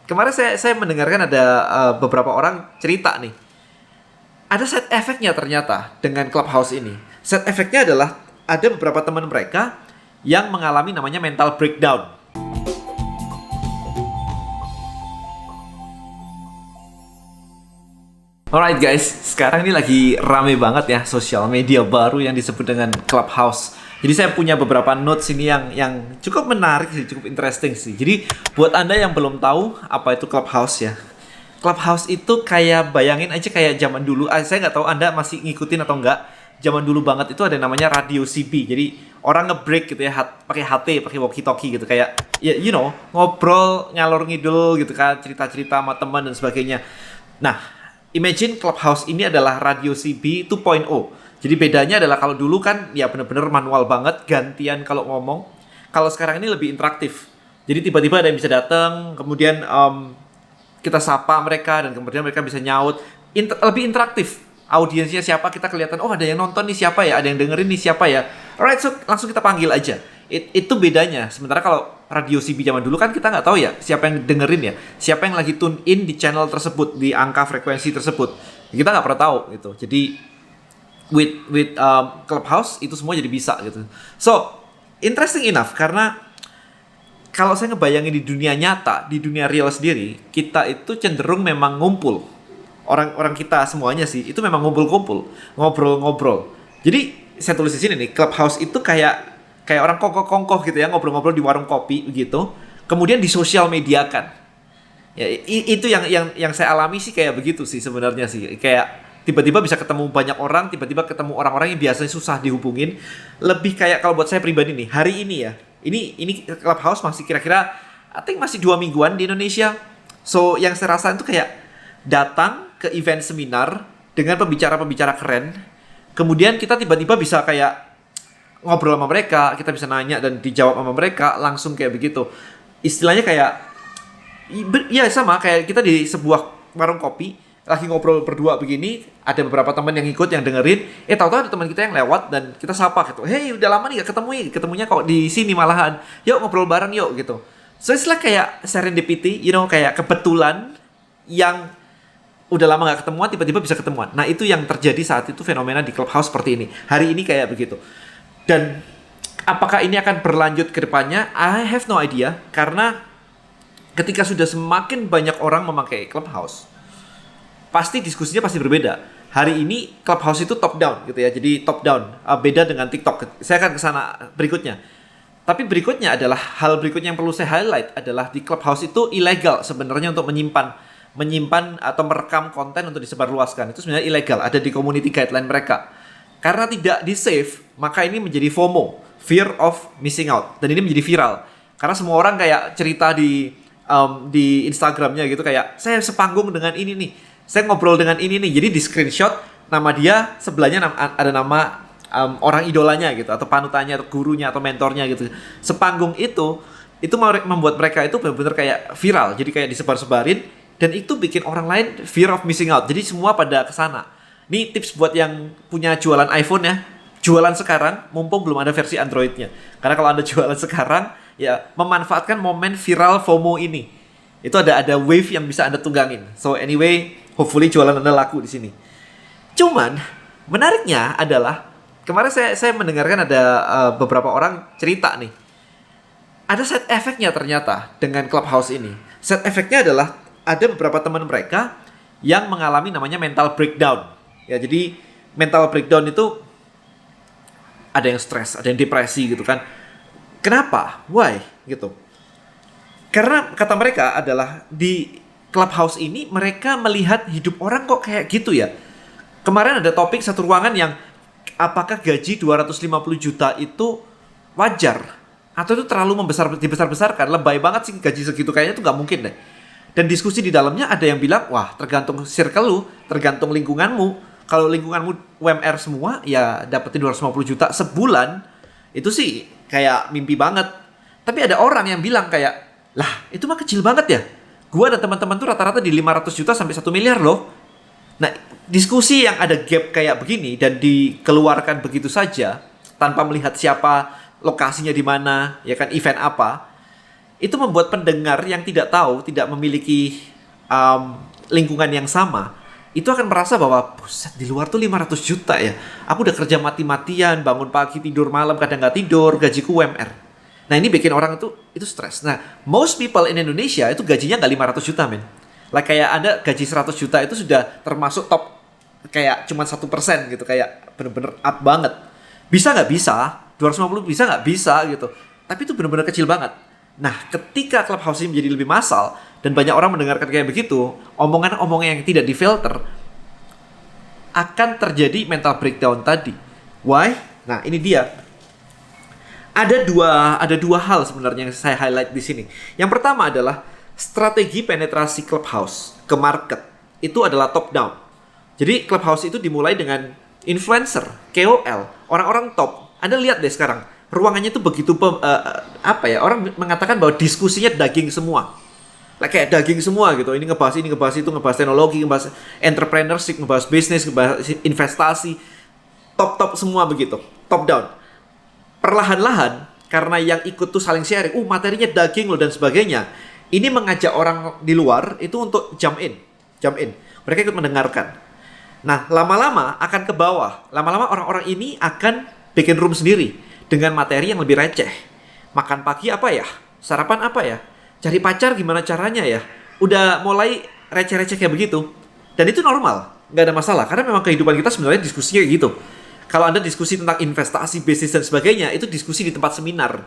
kemarin saya mendengarkan ada beberapa orang cerita nih. Ada side effect-nya ternyata dengan Clubhouse ini. Side effect-nya adalah ada beberapa teman mereka yang mengalami namanya mental breakdown. Alright guys, sekarang ini lagi rame banget ya sosial media baru yang disebut dengan Clubhouse. Jadi saya punya beberapa notes ini yang cukup menarik sih, cukup interesting sih. Jadi buat Anda yang belum tahu apa itu Clubhouse ya. Clubhouse itu kayak bayangin aja kayak zaman dulu. Saya nggak tahu Anda masih ngikutin atau enggak. Zaman dulu banget itu ada namanya radio CB. Jadi orang nge-break gitu ya, pakai HT, pakai walkie-talkie gitu kayak ya ngobrol ngalor ngidul gitu kan, cerita-cerita sama teman dan sebagainya. Nah, imagine Clubhouse ini adalah radio CB 2.0. Jadi bedanya adalah kalau dulu kan ya bener-bener manual banget, gantian kalau ngomong. Kalau sekarang ini lebih interaktif. Jadi tiba-tiba ada yang bisa datang, kemudian kita sapa mereka dan kemudian mereka bisa nyaut. Lebih interaktif. Audiensnya siapa kita kelihatan, oh ada yang nonton nih siapa ya, ada yang dengerin nih siapa ya. Alright, so langsung kita panggil aja. Itu bedanya. Sementara kalau radio CB zaman dulu kan kita nggak tahu ya siapa yang dengerin ya, siapa yang lagi tune in di channel tersebut, di angka frekuensi tersebut. Kita nggak pernah tahu gitu. Jadi with Clubhouse itu semua jadi bisa gitu. So interesting enough karena kalau saya ngebayangin di dunia nyata, di dunia real sendiri, kita itu cenderung memang ngumpul. Orang-orang kita semuanya sih, itu memang ngumpul-ngumpul, ngobrol-ngobrol. Jadi, saya tulis di sini nih, Clubhouse itu kayak orang kongkoh-kongkoh gitu ya, ngobrol-ngobrol di warung kopi begitu. Kemudian di sosial mediakan. Ya, itu yang saya alami sih kayak begitu sih sebenarnya sih. Kayak tiba-tiba bisa ketemu banyak orang, tiba-tiba ketemu orang-orang yang biasanya susah dihubungin. Lebih kayak kalau buat saya pribadi nih, hari ini ya. Ini Clubhouse masih kira-kira I think masih 2 mingguan di Indonesia. So yang saya rasain itu kayak datang ke event seminar dengan pembicara-pembicara keren. Kemudian kita tiba-tiba bisa kayak ngobrol sama mereka, kita bisa nanya dan dijawab sama mereka langsung kayak begitu. Istilahnya kayak ya sama kayak kita di sebuah warung kopi lagi ngobrol berdua begini, ada beberapa teman yang ikut yang dengerin, tahu-tahu ada teman kita yang lewat dan kita sapa gitu. Hey, udah lama nih gak ketemu ya, ketemunya kok di sini malahan. Yuk ngobrol bareng yuk gitu. So it's like kayak serendipity, kayak kebetulan yang udah lama gak ketemuan tiba-tiba bisa ketemuan. Nah, itu yang terjadi saat itu fenomena di Clubhouse seperti ini. Hari ini kayak begitu. Dan apakah ini akan berlanjut ke depannya? I have no idea karena ketika sudah semakin banyak orang memakai Clubhouse, pasti diskusinya pasti berbeda. Hari ini Clubhouse itu top down gitu ya. Jadi top down, beda dengan TikTok. Saya akan ke sana berikutnya. Tapi berikutnya adalah hal berikutnya yang perlu saya highlight adalah di Clubhouse itu ilegal sebenarnya untuk menyimpan atau merekam konten untuk disebarluaskan. Itu sebenarnya ilegal, ada di community guideline mereka. Karena tidak di-save, maka ini menjadi FOMO, fear of missing out. Dan ini menjadi viral. Karena semua orang kayak cerita di Instagramnya gitu kayak saya sepanggung dengan ini nih. Saya ngobrol dengan ini nih, jadi di screenshot nama dia, sebelahnya ada nama orang idolanya gitu, atau panutannya, atau gurunya, atau mentornya gitu. Sepanggung itu membuat mereka itu benar-benar kayak viral, jadi kayak disebar-sebarin, dan itu bikin orang lain fear of missing out. Jadi semua pada kesana. Ini tips buat yang punya jualan iPhone ya, jualan sekarang, mumpung belum ada versi Androidnya. Karena kalau Anda jualan sekarang, ya memanfaatkan momen viral FOMO ini. Itu ada wave yang bisa Anda tunggangin. So anyway, hopefully jualan Anda laku di sini. Cuman menariknya adalah kemarin saya mendengarkan ada beberapa orang cerita nih. Ada side effect-nya ternyata dengan Clubhouse ini. Side effect-nya adalah ada beberapa teman mereka yang mengalami namanya mental breakdown. Ya, jadi mental breakdown itu ada yang stres, ada yang depresi gitu kan. Kenapa? Why? Gitu. Karena kata mereka adalah di Clubhouse ini mereka melihat hidup orang kok kayak gitu ya. Kemarin ada topik satu ruangan yang apakah gaji 250 juta itu wajar atau itu terlalu dibesar-besarkan. Lebay banget sih gaji segitu, kayaknya itu nggak mungkin deh. Dan diskusi di dalamnya ada yang bilang, wah tergantung circle lu, tergantung lingkunganmu. Kalau lingkunganmu UMR semua ya dapetin 250 juta sebulan, itu sih kayak mimpi banget. Tapi ada orang yang bilang kayak, lah itu mah kecil banget ya. Gua dan teman-teman tuh rata-rata di 500 juta sampai 1 miliar loh. Nah, diskusi yang ada gap kayak begini dan dikeluarkan begitu saja tanpa melihat siapa, lokasinya di mana, ya kan, event apa, itu membuat pendengar yang tidak tahu, tidak memiliki lingkungan yang sama, itu akan merasa bahwa buset, di luar tuh 500 juta ya. Aku udah kerja mati-matian, bangun pagi, tidur malam, kadang nggak tidur, gajiku UMR. Nah ini bikin orang itu stres. Nah, most people in Indonesia itu gajinya nggak 500 juta, men. Like kayak Anda gaji 100 juta itu sudah termasuk top, kayak cuma 1% gitu, kayak bener-bener up banget. Bisa nggak? Bisa. 250 bisa nggak? Bisa gitu. Tapi itu bener-bener kecil banget. Nah, ketika Clubhouse ini menjadi lebih massal dan banyak orang mendengarkan kayak begitu, omongan-omongan yang tidak difilter, akan terjadi mental breakdown tadi. Why? Nah, ini dia. Ada dua hal sebenarnya yang saya highlight di sini. Yang pertama adalah strategi penetrasi Clubhouse ke market itu adalah top down. Jadi Clubhouse itu dimulai dengan influencer, KOL, orang-orang top. Anda lihat deh sekarang, ruangannya itu begitu orang mengatakan bahwa diskusinya daging semua. Kayak daging semua gitu. Ini ngebahas itu, ngebahas teknologi, ngebahas entrepreneurship, ngebahas bisnis, ngebahas investasi. Top semua begitu. Top down. Perlahan-lahan karena yang ikut tuh saling sharing, materinya daging loh dan sebagainya. Ini mengajak orang di luar itu untuk jump in. Mereka ikut mendengarkan. Nah, lama-lama akan ke bawah. Lama-lama orang-orang ini akan bikin room sendiri dengan materi yang lebih receh. Makan pagi apa ya? Sarapan apa ya? Cari pacar gimana caranya ya? Udah mulai receh-receh kayak begitu. Dan itu normal, nggak ada masalah. Karena memang kehidupan kita sebenarnya diskusinya kayak gitu. Kalau Anda diskusi tentang investasi, bisnis, dan sebagainya, itu diskusi di tempat seminar.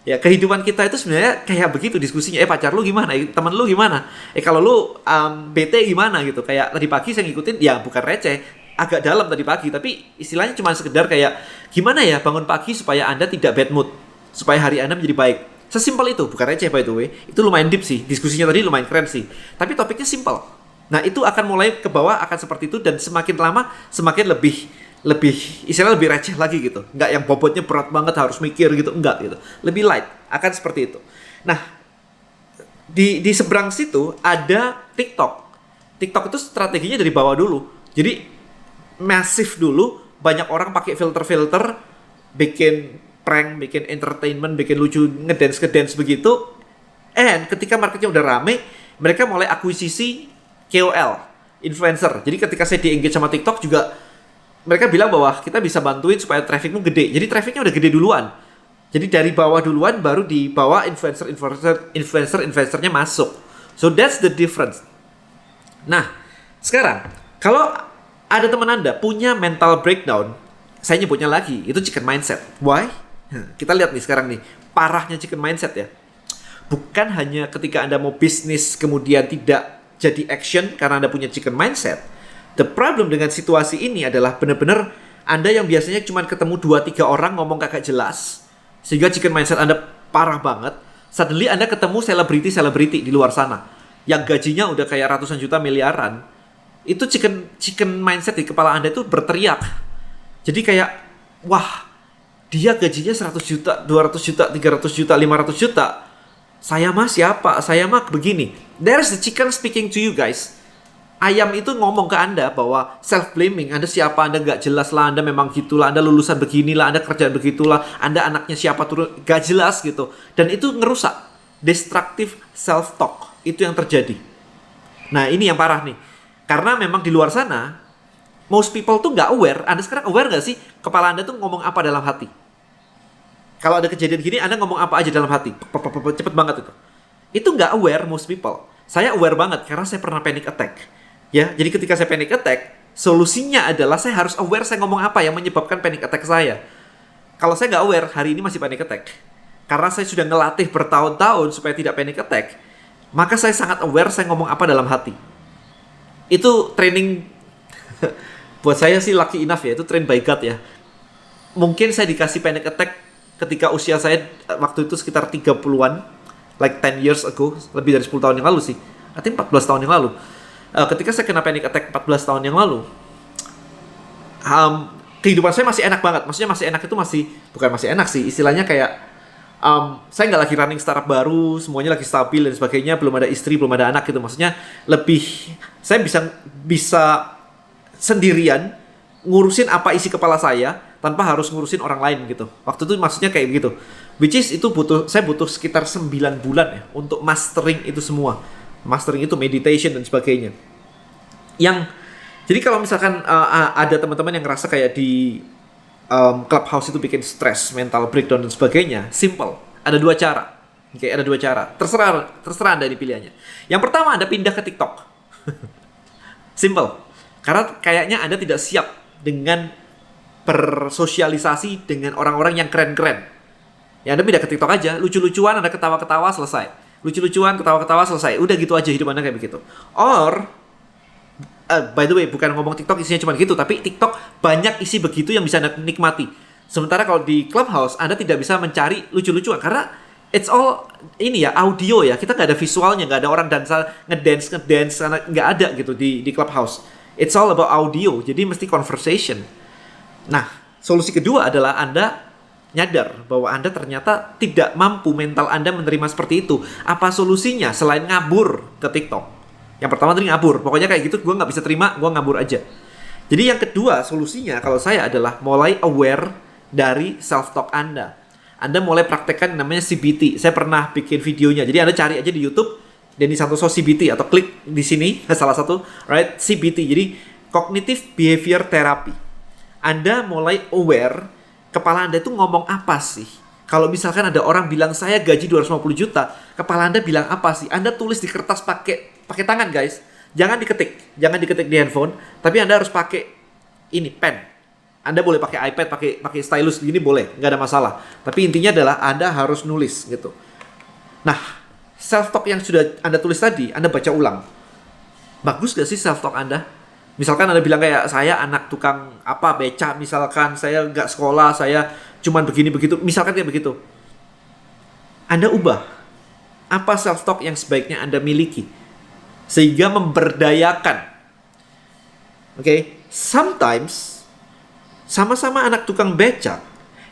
Ya, kehidupan kita itu sebenarnya kayak begitu diskusinya. Pacar lu gimana? Teman lu gimana? Kalau lu bete gimana gitu? Kayak tadi pagi saya ngikutin, ya bukan receh, agak dalam tadi pagi, tapi istilahnya cuma sekedar kayak gimana ya bangun pagi supaya Anda tidak bad mood, supaya hari Anda menjadi baik. Sesimpel itu, bukan receh by the way. Itu lumayan deep sih, diskusinya tadi lumayan keren sih. Tapi topiknya simple. Nah, itu akan mulai ke bawah, akan seperti itu, dan semakin lama semakin lebih istilahnya lebih receh lagi gitu. Nggak yang bobotnya berat banget harus mikir gitu, enggak gitu. Lebih light, akan seperti itu. Nah, di seberang situ ada TikTok. TikTok itu strateginya dari bawah dulu. Jadi masif dulu, banyak orang pakai filter-filter, bikin prank, bikin entertainment, bikin lucu, ngedance begitu. And ketika marketnya udah rame, mereka mulai akuisisi KOL, influencer. Jadi ketika saya di-engage sama TikTok juga, mereka bilang bahwa kita bisa bantuin supaya trafficmu gede. Jadi trafficnya udah gede duluan. Jadi dari bawah duluan, baru di bawah influencer-influencernya masuk. So that's the difference. Nah, sekarang kalau ada teman Anda punya mental breakdown, saya nyebutnya lagi, itu chicken mindset. Why? Kita lihat nih sekarang nih, parahnya chicken mindset ya. Bukan hanya ketika Anda mau bisnis kemudian tidak jadi action karena Anda punya chicken mindset. The problem dengan situasi ini adalah benar-benar Anda yang biasanya cuma ketemu 2-3 orang ngomong kagak jelas, sehingga chicken mindset Anda parah banget. Suddenly Anda ketemu selebriti di luar sana yang gajinya udah kayak ratusan juta, miliaran. Itu chicken mindset di kepala Anda itu berteriak. Jadi kayak, wah, dia gajinya 100 juta, 200 juta, 300 juta, 500 juta. Saya mah siapa? Saya mah begini. There's the chicken speaking to you guys. Ayam itu ngomong ke Anda bahwa self-blaming. Anda siapa? Anda nggak jelas lah. Anda memang gitulah. Anda lulusan beginilah. Anda kerjaan begitulah. Anda anaknya siapa turun? Gak jelas gitu. Dan itu ngerusak. Destructive self-talk. Itu yang terjadi. Nah, ini yang parah nih. Karena memang di luar sana, most people tuh nggak aware. Anda sekarang aware nggak sih? Kepala Anda tuh ngomong apa dalam hati? Kalau ada kejadian gini, Anda ngomong apa aja dalam hati? Cepet banget itu. Itu nggak aware most people. Saya aware banget karena saya pernah panic attack. Ya, jadi ketika saya panic attack, solusinya adalah saya harus aware saya ngomong apa yang menyebabkan panic attack saya. Kalau saya nggak aware, hari ini masih panic attack. Karena saya sudah ngelatih bertahun-tahun supaya tidak panic attack, maka saya sangat aware saya ngomong apa dalam hati. Itu training buat saya sih lucky enough ya, itu train by God ya. Mungkin saya dikasih panic attack ketika usia saya waktu itu sekitar 30-an, like 10 years ago, lebih dari 10 tahun yang lalu sih. I think 14 tahun yang lalu. Ketika saya kena panic attack 14 tahun yang lalu, kehidupan saya masih enak banget. Maksudnya masih enak itu bukan masih enak sih, istilahnya kayak saya nggak lagi running startup baru, semuanya lagi stabil dan sebagainya, belum ada istri, belum ada anak gitu. Maksudnya saya bisa sendirian ngurusin apa isi kepala saya tanpa harus ngurusin orang lain gitu. Waktu itu maksudnya kayak begitu. Which is itu saya butuh sekitar 9 bulan ya untuk mastering itu semua. Mastering itu meditation dan sebagainya. Jadi kalau misalkan ada teman-teman yang ngerasa kayak di Clubhouse itu bikin stres, mental breakdown dan sebagainya, simple. Ada 2 cara. Oke, ada 2 cara. Terserah Anda ini pilihannya. Yang pertama, Anda pindah ke TikTok. Simple. Karena kayaknya Anda tidak siap dengan bersosialisasi dengan orang-orang yang keren-keren. Ya Anda pindah ke TikTok aja, lucu-lucuan, Anda ketawa-ketawa, selesai. Lucu-lucuan, ketawa-ketawa, selesai. Udah gitu aja hidup Anda kayak begitu. Or, by the way, bukan ngomong TikTok isinya cuma gitu, tapi TikTok banyak isi begitu yang bisa Anda nikmati. Sementara kalau di Clubhouse, Anda tidak bisa mencari lucu-lucuan, karena it's all, ini ya, audio ya. Kita nggak ada visualnya, nggak ada orang ngedance, karena nggak ada gitu di Clubhouse. It's all about audio, jadi mesti conversation. Nah, solusi kedua adalah Anda nyadar bahwa Anda ternyata tidak mampu, mental Anda menerima seperti itu. Apa solusinya selain ngabur ke TikTok? Yang pertama tadi ngabur, pokoknya kayak gitu gue nggak bisa terima, gue ngabur aja. Jadi yang kedua solusinya kalau saya adalah mulai aware dari self-talk Anda. Anda mulai praktekkan namanya CBT. Saya pernah bikin videonya, jadi Anda cari aja di YouTube Denny Santoso CBT atau klik di sini salah satu, right? CBT, jadi Cognitive Behavior Therapy. Anda mulai aware kepala Anda itu ngomong apa sih? Kalau misalkan ada orang bilang saya gaji 250 juta, kepala Anda bilang apa sih? Anda tulis di kertas pakai tangan, guys. Jangan diketik di handphone, tapi Anda harus pakai ini pen. Anda boleh pakai iPad, pakai stylus gini boleh, nggak ada masalah. Tapi intinya adalah Anda harus nulis gitu. Nah, self talk yang sudah Anda tulis tadi, Anda baca ulang. Bagus gak sih self talk Anda? Misalkan Anda bilang kayak saya anak tukang beca, misalkan saya nggak sekolah, saya cuman begini begitu, misalkan kayak begitu. Anda ubah apa self talk yang sebaiknya Anda miliki sehingga memberdayakan. Oke, sometimes sama-sama anak tukang beca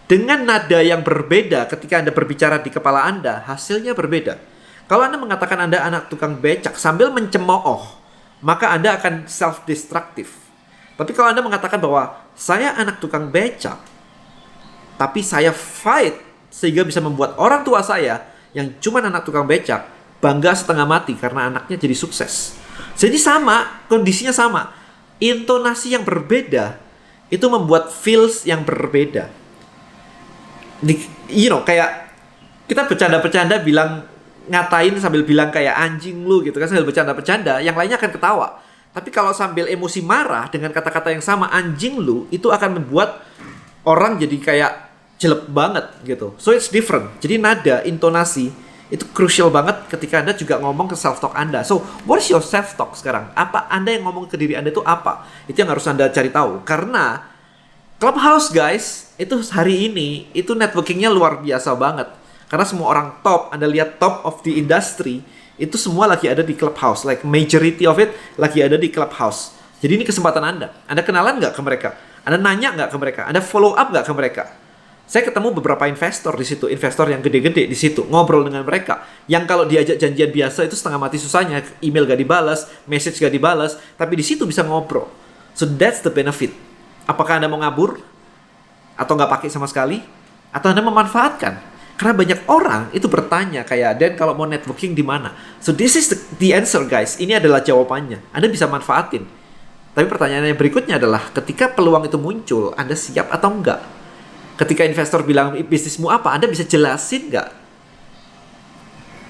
dengan nada yang berbeda ketika Anda berbicara di kepala Anda, hasilnya berbeda. Kalau Anda mengatakan Anda anak tukang becak sambil mencemooh, maka Anda akan self-destructive. Tapi kalau Anda mengatakan bahwa saya anak tukang becak, tapi saya fight sehingga bisa membuat orang tua saya yang cuma anak tukang becak bangga setengah mati karena anaknya jadi sukses. Jadi sama, kondisinya sama. Intonasi yang berbeda itu membuat feels yang berbeda. Kayak kita bercanda-bercanda ngatain sambil bilang kayak anjing lu gitu kan, sambil bercanda-bercanda, yang lainnya akan ketawa. Tapi kalau sambil emosi marah dengan kata-kata yang sama, anjing lu, itu akan membuat orang jadi kayak jelek banget gitu. So it's different. Jadi nada, intonasi itu crucial banget ketika Anda juga ngomong ke self talk Anda. So what is your self talk sekarang? Apa Anda yang ngomong ke diri Anda itu apa? Itu yang harus Anda cari tahu. Karena Clubhouse guys, itu hari ini itu networkingnya luar biasa banget. Karena semua orang top, Anda lihat top of the industry, itu semua lagi ada di Clubhouse. Like majority of it lagi ada di Clubhouse. Jadi ini kesempatan Anda. Anda kenalan nggak ke mereka? Anda nanya nggak ke mereka? Anda follow up nggak ke mereka? Saya ketemu beberapa investor di situ, investor yang gede-gede di situ, ngobrol dengan mereka. Yang kalau diajak janjian biasa itu setengah mati susahnya, email gak dibalas, message gak dibalas, tapi di situ bisa ngobrol. So that's the benefit. Apakah Anda mau ngabur? Atau nggak pakai sama sekali? Atau Anda memanfaatkan? Karena banyak orang itu bertanya kayak, Dan kalau mau networking di mana? So this is the answer guys. Ini adalah jawabannya. Anda bisa manfaatin. Tapi pertanyaan yang berikutnya adalah, ketika peluang itu muncul, Anda siap atau enggak? Ketika investor bilang bisnismu apa, Anda bisa jelasin enggak?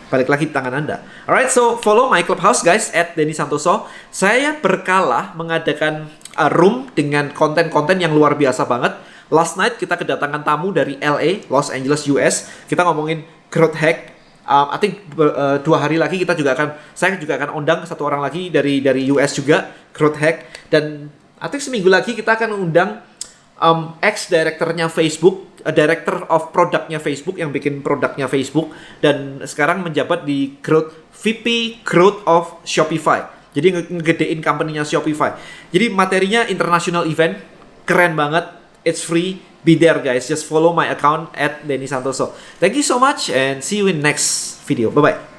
Balik lagi di tangan Anda. Alright, so follow my Clubhouse guys @Denny Santoso. Saya berkala mengadakan room dengan konten-konten yang luar biasa banget. Last night kita kedatangan tamu dari LA, Los Angeles, US. Kita ngomongin growth hack. I think 2 hari lagi saya juga akan undang satu orang lagi dari US juga, growth hack. Dan I think seminggu lagi kita akan undang ex-directornya Facebook, director of produknya Facebook yang bikin produknya Facebook, dan sekarang menjabat di VP Growth of Shopify. Jadi ngegedein company-nya Shopify. Jadi materinya international event, keren banget. It's free. Be there guys. Just follow my account @Denny Santoso. Thank you so much and see you in next video. Bye-bye.